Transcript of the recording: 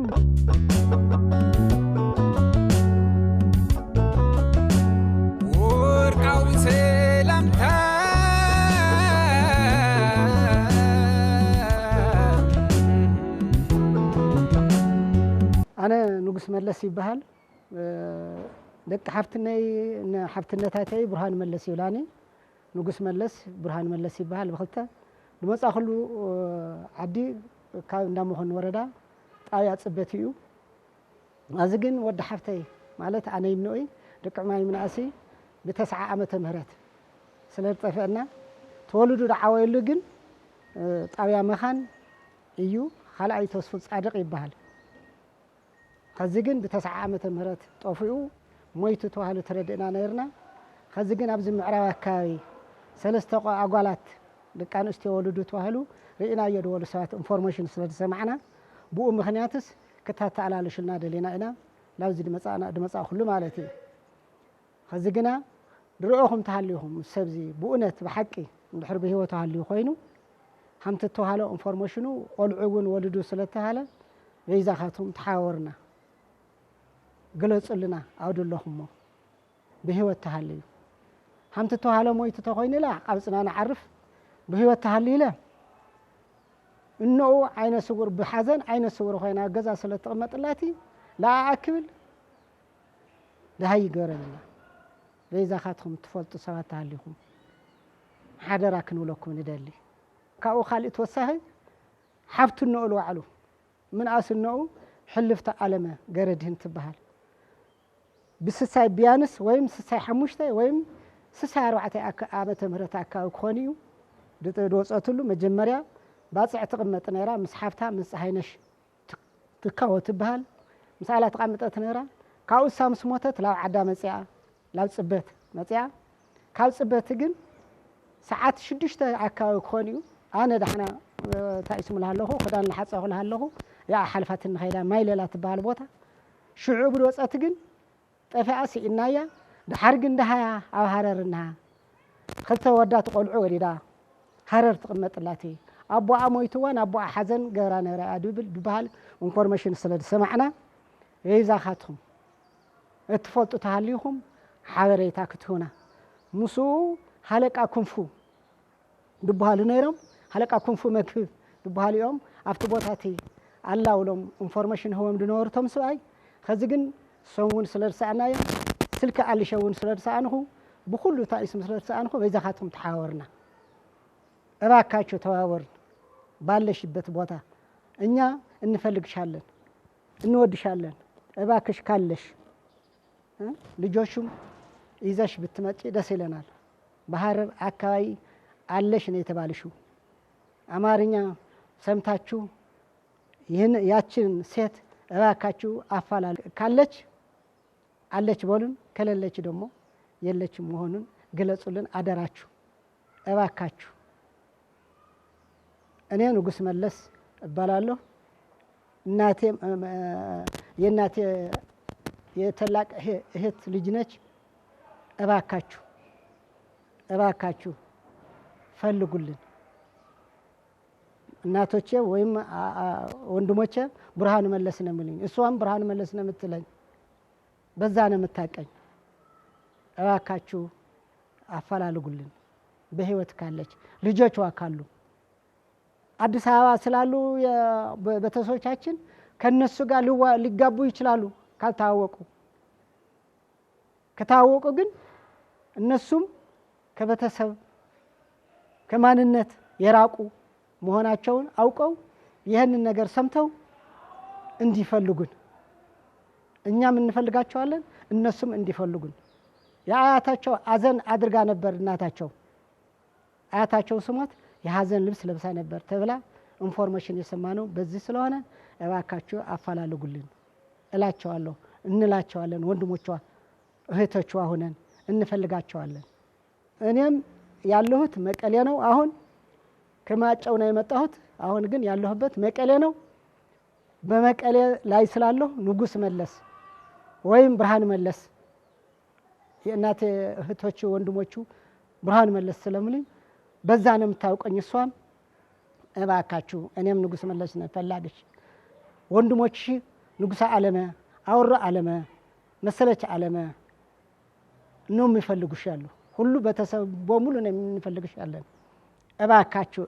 أنا نقص ملس يبهال دك حفتنتاتي برهان ملس يولاني نقص ملس برهان ملس يبهال بخلته لما تأخلو عدي كان دامهن وردا آيات سبتيو أزجن ود حفتي مالت أنا يمنوي دك معي من أسي بتسعة عامة مهرات سلرت فينا تولدوا دعوة يلقن طاويا مخان يو خلعي توصف صادق يبهال خزجن بتسعة عامة مهرات طوفيو مويت توهالو تردنا نيرنا خزجن أبز معروا كاي سلسة أقوالات لكانوا استيولدوا توهالو رئينا يدولو سوات انفورميشن سلد سمعنا بو مخنياتس كتاتا على لشلنا دلينا إنا لازم دمسا كله مالتي خزجنا درؤهم تهاليهم السبزي بؤنت بحقي الحرب هو تهالي خوينو هم تتوهالو انفورميشنو قلعون ولدو سلتهاله ويزا خاتهم تحاورنا قلص لنا عود اللهم بهوت تهالي هم تتوهالو مويت تخوين لا قبصنا نعرف بهوت تهالي له إنه عين صور بحزن عين صور خوينا جزا سلت قمت اللاتي لا أكل ده هي جرنا وإذا خاتهم تفلت صوات عليهم حدا راكنوا لكم ندلي كأو خالد وسهل حفت النقل وعلو من أس النقل حلفت علمه جردهن تبهال بس ساي بيانس ويم ساي حموشته ويم ساي روعتي عامة مرتا كأو خونيو دوس أتلو مجمريا باص اعتقمت نيرا مسحفتها من صحينش تكاو تبهال مسألة تقمت نيرا كاو سامس موتت لا عدا مسيا لا صبت مسيا كاو صبت جن ساعات شدشت عكاو خونيو أنا دحنا تايسم لها له خدان الحصه لها له يا حلفات النخيله مايله لا تبهال بوتا شعوب الوصات جن طفاسي انايا دحرق اندها او حررنا خلته ودات قلعو وليدا حرر تقمت لاتي أبو أمويتوان أبو حزن جرانا رأدوبل دبال انفورميشن سلد سمعنا إذا خاتهم اتفلت تهاليهم حاوري تاكتونا مسو حلقة كنفو دبال نيرم حلقة كنفو مكفيف دبال يوم أفتبوتاتي الله ولهم انفورميشن هو مدنورتهم سواي خزقن سوون سلد سعنايا سلك على شوون سلد سعنه بكل تايسم سلد سعنه إذا خاتهم تحاورنا እባካችሁ ተዋወር ባለሽበት ቦታ እኛ እንፈልግሻለን እንወድሻለን እባክሽ ካለሽ ልጆቹም ይዘሽ ብትመጪ ደስ ይለናል በሐረር አካባቢ አለሽ ነው የተባለሽው አማርኛ ሰምታችሁ ይህን ያችን ሴት እባካችሁ አፋላል ካለች አለች በሉን ከሌለች ደግሞ የለችም መሆኑን ግለጹልን አደራችሁ እባካችሁ እኔ ንጉስ መለስ እባላለሁ እናቴ የእናቴ የተላቅ እህት ልጅ ነች እባካችሁ ፈልጉልን እናቶቼ ወይም ወንድሞቼ ብርሃኑ መለስ ነው የሚሉኝ እሷም ብርሃኑ መለስ ነው የምትለኝ በዛ ነው የምታቀኝ እባካችሁ አፈላልጉልን በህይወት ካለች ልጆቿ ካሉ አዲስ አበባ ስላሉ በተሰዎቻችን ከነሱ ጋር ሊጋቡ ይችላሉ ከታወቁ ግን እነሱም ከበተሰብ ከማንነት የራቁ መሆናቸውን አውቀው ይሄንን ነገር ሰምተው እንዲፈልጉን እኛም እንፈልጋቸዋለን እነሱም እንዲፈልጉን ያያታቸው አዘን አድርጋ ነበር እናታቸው አያታቸው ስሞት የሐዘን ልብስ ለብሳ ነበር ተብላ ኢንፎርሜሽን የሰማነው በዚህ ስለሆነ እባካችሁ አፋላልጉልን እላቸዋለሁ እንላቸዋለን ወንድሞቿ እህቶቿ ሆነን እንፈልጋቸዋለን እኔም ያለሁት መቀሌ ነው አሁን ከማጫው ነው የመጣሁት አሁን ግን ያለሁበት መቀሌ ነው በመቀሌ ላይ ስላለሁ ንጉስ መለስ ወይም ብርሃን መለስ የእናቴ እህቶቹ ወንድሞቹ ብርሃን መለስ ስለምልኝ በዛ ነው የምታውቀኝ እሷም እባካችሁ እኔም ንጉስ መለስ ነው ፈላግሽ ወንድሞች ንጉሳ ዓለመ አውራ ዓለመ መሰለች ዓለመ ነው የሚፈልጉሽ ያሉ ሁሉ በተሰብ በሙሉ ነው የምንፈልግሽ ያለን እባካችሁ